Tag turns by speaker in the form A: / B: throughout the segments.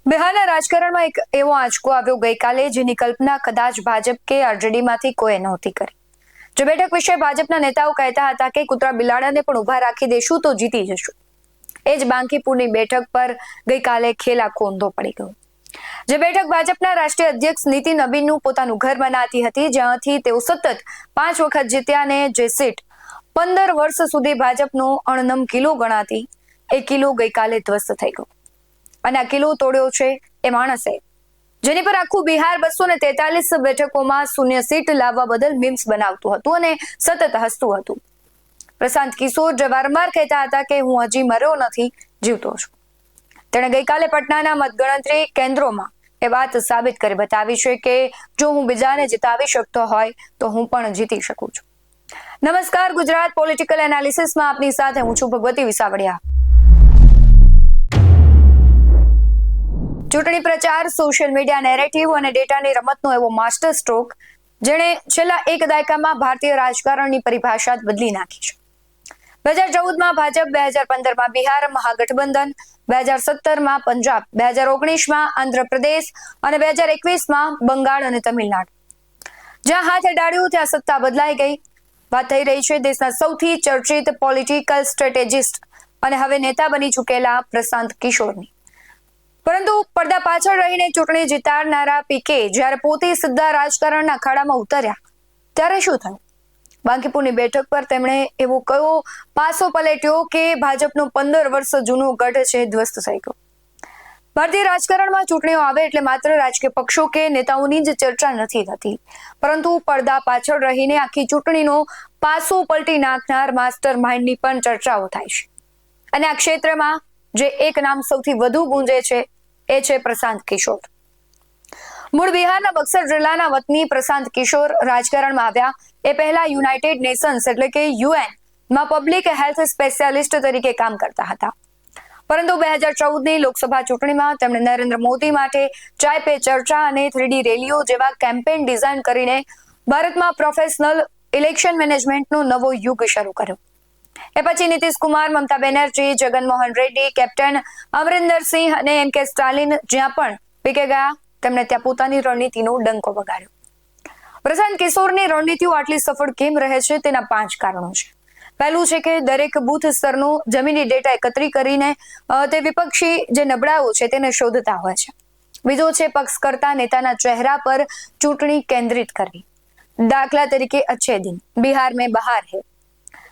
A: બિહારના રાજકારણમાં એક એવો આંચકો આવ્યો ગઈકાલે, જેની કલ્પના કદાચ ભાજપ કે આરજેડીમાંથી કોઈએ નહોતી કરી. જે બેઠક વિશે ભાજપના નેતાઓ કહેતા હતા કે કૂતરા બિલાડાને પણ ઉભા રાખી દેશું તો જીતી જશું, એ જ બાંકીપુરની બેઠક પર ગઈકાલે ખેલ આખો ઊંધો પડી ગયો. જે બેઠક ભાજપના રાષ્ટ્રીય અધ્યક્ષ નીતિન નવીનનું પોતાનું ઘર બનાતી હતી, જ્યાંથી તેઓ સતત 5 વખત જીત્યા, અને જે સીટ 15 વર્ષ સુધી ભાજપનો અણનમ કિલ્લો ગણાતી, એ કિલ્લો ગઈકાલે ધ્વસ્ત થઈ ગયો. અને આ કિલ્લો તોડ્યો છે એ માણસે, જેની પર આખું બિહાર 243 બેઠકોમાં શૂન્ય સીટ લાવવા બદલ મીમ્સ બનાવતું હતું અને સતત હસતું હતું. પ્રશાંત કિશોર જે વારંવાર કહેતા હતા કે હું હજી મર્યો નથી, જીવતો છું. તેણે ગઈકાલે પટનાના મતગણતરી કેન્દ્રોમાં એ વાત સાબિત કરી બતાવી છે કે જો હું બીજાને જીતાવી શકતો હોય તો હું પણ જીતી શકું છું. નમસ્કાર, ગુજરાત પોલિટિકલ એનાલિસિસમાં આપની સાથે હું છું ભગવતી વિસાવડિયા. ચૂંટણી પ્રચાર, સોશિયલ મીડિયા નેરેટિવ અને ડેટાની રમતનો એવો માસ્ટર સ્ટ્રોક જેણે છેલ્લા એક દાયકામાં ભારતીય રાજકારણની પરિભાષા જ બદલી નાખી છે. 2014માં ભાજપ, 2015માં બિહાર મહાગઠબંધન, 2017માં પંજાબ, 2019માં આંધ્રપ્રદેશ અને 2021માં બંગાળ અને તમિલનાડુ. જ્યાં હાથ અડાડ્યું ત્યાં સત્તા બદલાઈ ગઈ. વાત થઈ રહી છે દેશના સૌથી ચર્ચિત પોલિટિકલ સ્ટ્રેટેજિસ્ટ અને હવે નેતા બની ચૂકેલા પ્રશાંત કિશોરની. પરંતુ પડદા પાછળ રહીને ચૂંટણી જીતાડનારા પીકે જ્યારે પોતે સીધા રાજકારણના અખાડામાં ઉતર્યા, ત્યારે શું થયું? બાંકીપુરની બેઠક પર તેમણે એવો કયો પાસો પલટ્યો કે ભાજપનો 15 વર્ષ જૂનો ગઢ છે ધ્વસ્ત થઈ ગયો. ભારતીય રાજકારણમાં ચૂંટણીઓ આવે એટલે માત્ર રાજકીય પક્ષો કે નેતાઓની જ ચર્ચા નથી થતી, પરંતુ પડદા પાછળ રહીને આખી ચૂંટણીનો પાસો પલટી નાખનાર માસ્ટર માઇન્ડની પણ ચર્ચાઓ થાય છે. અને આ ક્ષેત્રમાં જે એક નામ સૌથી વધુ ગુંજે છે એ છે પ્રશાંત કિશોર. મૂળ બિહારના બક્સર જિલ્લાના વતની પ્રશાંત કિશોર રાજકારણમાં આવ્યા એ પહેલા યુનાઇટેડ નેશન્સ એટલે કે યુએનમાં પબ્લિક હેલ્થ સ્પેશિયાલિસ્ટ તરીકે કામ કરતા હતા. પરંતુ 2014ની લોકસભા ચૂંટણીમાં તેમણે નરેન્દ્ર મોદી માટે ચાય પે ચર્ચા અને 3D રેલીઓ જેવા કેમ્પેન ડિઝાઇન કરીને ભારતમાં પ્રોફેશનલ ઇલેક્શન મેનેજમેન્ટનો નવો યુગ શરૂ કર્યો. એ પછી નીતિશ કુમાર, મમતા બેનર્જી, જગનમોહન રેડ્ડી, કેપ્ટન અમરિન્દર સિંહ અને એમ.કે. સ્ટાલિન જ્યાં પણ પીકે ગયા, તેમણે ત્યાં પોતાની રણનીતિનો ડંકો વગાડ્યો. પ્રશાંત કિશોરની રણનીતિઓ આટલી સફળ કેમ રહે છે તેના 5 કારણો છે. પહેલું છે કે દરેક બૂથ સ્તરનો જમીની ડેટા એકત્રિત કરીને તે વિપક્ષી જે નબળાઓ છે તેને શોધતા હોય છે. બીજો છે પક્ષ કરતા નેતાના ચહેરા પર ચૂંટણી કેન્દ્રિત કરવી, દાખલા તરીકે અચ્છે દિન, બિહાર મેં બહાર હે.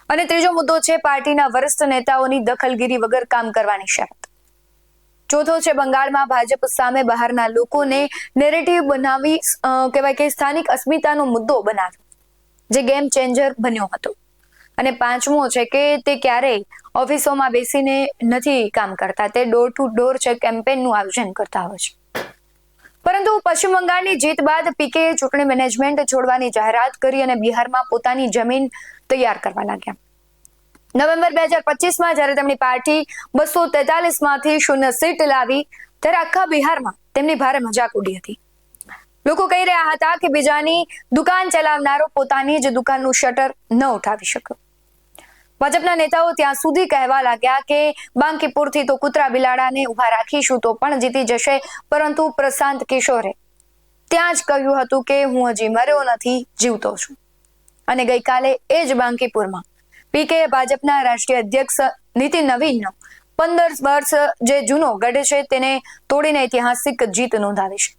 A: અને ત્રીજો મુદ્દો છે પાર્ટીના વરિષ્ઠ નેતાઓની દખલગીરી વગર કામ કરવાની શરત. ચોથો છે બંગાળમાં ભાજપ સામે બહારના લોકોને નેરેટિવ બનાવી કહેવાય કે સ્થાનિક અસ્મિતાનો મુદ્દો બનાવ્યો, જે ગેમ ચેન્જર બન્યો હતો. અને પાંચમો છે કે તે ક્યારેય ઓફિસોમાં બેસીને નથી કામ કરતા, તે ડોર ટુ ડોર છે કેમ્પેનનું આયોજન કરતા હોય છે. પરંતુ પશ્ચિમ બંગાળની જીત બાદ પીકે ચૂંટણી મેનેજમેન્ટ છોડવાની જાહેરાત કરી અને બિહારમાં પોતાની જમીન તૈયાર કરવા લાગ્યા. નવેમ્બર 2025માં જ્યારે તેમની પાર્ટી 243માંથી શૂન્ય સીટ લાવી, ત્યારે આખા બિહારમાં તેમની ભારે મજાક ઉડી હતી. લોકો કહી રહ્યા હતા કે બીજાની દુકાન ચલાવનારો પોતાની જ દુકાનનું શટર ન ઉઠાવી શક્યો. ભાજપના નેતાઓ ત્યાં સુધી કહેવા લાગ્યા કે બાંકીપુરથી તો કૂતરા બિલાડાને ઉભા રાખીશું તો પણ જીતી જશે, પરંતુ પ્રશાંત કિશોરે ત્યાં જ કહ્યું હતું કે હું હજી મર્યો નથી, જીવતો છું. અને ગઈકાલે એ જ બાંકીપુરમાં પીકે ભાજપના રાષ્ટ્રીય અધ્યક્ષ નીતિન નવીનનો 15 વર્ષ જે જૂનો ગઢ છે તેને તોડીને ઐતિહાસિક જીત નોંધાવી છે.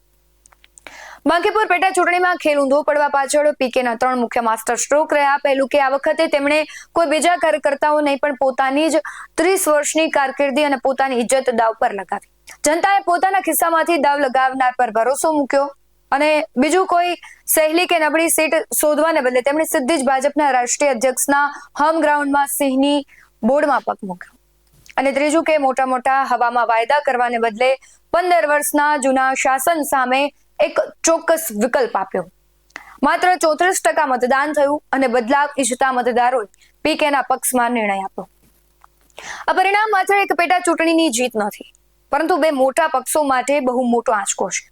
A: બાંકીપુર પેટા ચૂંટણીમાં ખેલ ઊંધો પડવા પાછળ પીકેના 3 મુખ્ય માસ્ટર સ્ટ્રોક રહ્યા. પહેલું કે આ વખતે તેમણે કોઈ બીજા કાર્યકર્તાઓ નહીં પણ પોતાની જ 30 વર્ષની કારકિર્દી અને પોતાની ઇજ્જત દાવ પર લગાવી. જનતાએ પોતાના ખિસ્સામાંથી દાવ લગાવનાર પર ભરોસો મૂક્યો અને બીજું કોઈ સહેલી કે નબળી સીટ શોધવાને બદલે તેમણે સીધી જ ભાજપના રાષ્ટ્રીય અધ્યક્ષના હોમ ગ્રાઉન્ડમાં સિંહની બોર્ડમાં પગ મૂક્યો. અને ત્રીજું કે મોટા મોટા હવામાં વાયદા કરવાને બદલે 15 વર્ષના જૂના શાસન સામે એક ચોક્કસ વિકલ્પ આપ્યો. માત્ર 34% મતદાન થયું અને બદલાવ ઈચ્છતા મતદારોએ પીકેના પક્ષમાં નિર્ણય આપ્યો. આ પરિણામ માત્ર એક પેટા ચૂંટણીની જીત નથી, પરંતુ 2 મોટા પક્ષો માટે બહુ મોટો આંચકો છે.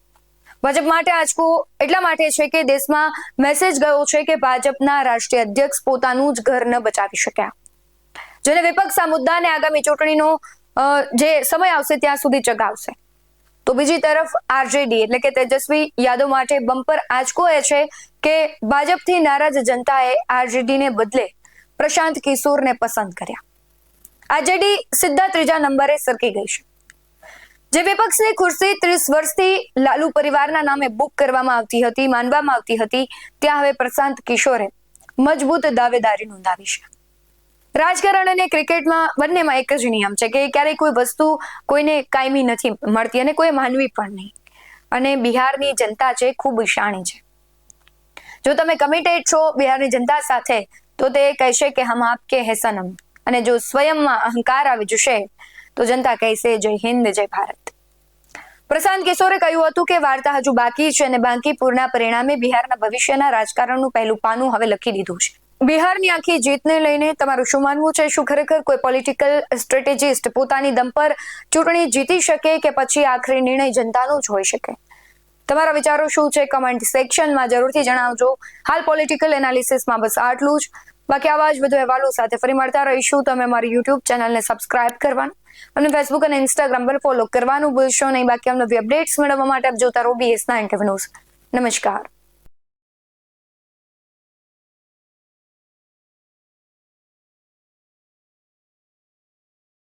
A: ભાજપ માટે આંચકો એટલા માટે છે કે દેશમાં મેસેજ ગયો છે કે ભાજપના રાષ્ટ્રીય અધ્યક્ષ પોતાનું જ ઘર ન બચાવી શક્યા, જેને વિપક્ષ આ મુદ્દાને આગામી ચૂંટણીનો જે સમય આવશે ત્યાં સુધી ચગાવશે. તો બીજી તરફ આરજેડી એટલે કે તેજસ્વી યાદવ માટે બમ્પર આંચકો એ છે કે ભાજપથી નારાજ જનતાએ આરજેડીને બદલે પ્રશાંત કિશોરને પસંદ કર્યા. આરજેડી સીધા ત્રીજા નંબરે સરકી ગઈ છે. જે વિપક્ષની ખુરશી 30 વર્ષથી લાલુ પરિવારના નામે બુક કરવામાં આવતી હતી, માનવામાં આવતી હતી, ત્યાં હવે પ્રશાંત કિશોરે મજબૂત દાવેદારી નોંધાવી છે. રાજકારણ અને ક્રિકેટમાં બંનેમાં એક જ નિયમ છે કે ક્યારેય કોઈ વસ્તુ કોઈને કાયમી નથી મળતી અને કોઈ માનવી પણ નહીં. અને બિહારની જનતા છે ખૂબ ઈશાણી છે. જો તમે કમિટેડ છો બિહારની જનતા સાથે તો તે કહેશે કે હમ આપકે હૈ સનમ, અને જો સ્વયંમાં અહંકાર આવી જશે તો જનતા કહેશે જય હિન્દ જય ભારત. પ્રશાંત કિશોરે કહ્યું હતું કે વાર્તા હજુ બાકી છે અને બાંકીપુરના પરિણામે બિહારના ભવિષ્યના રાજકારણનું પહેલું પાનું હવે લખી દીધું છે. બિહારની આખી જીતને લઈને તમારું શું માનવું છે? શું ખરેખર કોઈ પોલિટિકલ સ્ટ્રેટેજિસ્ટ પોતાની દમ પર ચૂંટણી જીતી શકે કે પછી આખરી નિર્ણય જનતાનો જ હોઈ શકે? તમારા વિચારો શું છે? કમેન્ટ સેક્શનમાં જરૂરથી જણાવજો. હાલ પોલિટિકલ એનાલિસિસમાં બસ આટલું જ. બાકી આવા જ વધુ અહેવાલો સાથે ફરી મળતા રહીશું. તમે અમારી યુટ્યુબ ચેનલને સબસ્ક્રાઇબ કરવાનું અને ફેસબુક અને ઇન્સ્ટાગ્રામ પર ફોલો કરવાનું ભૂલશો નહીં. બાકી અમને અપડેટ્સ મેળવવા માટે આપ જોતા રહો BS9 ન્યૂઝ. નમસ્કાર.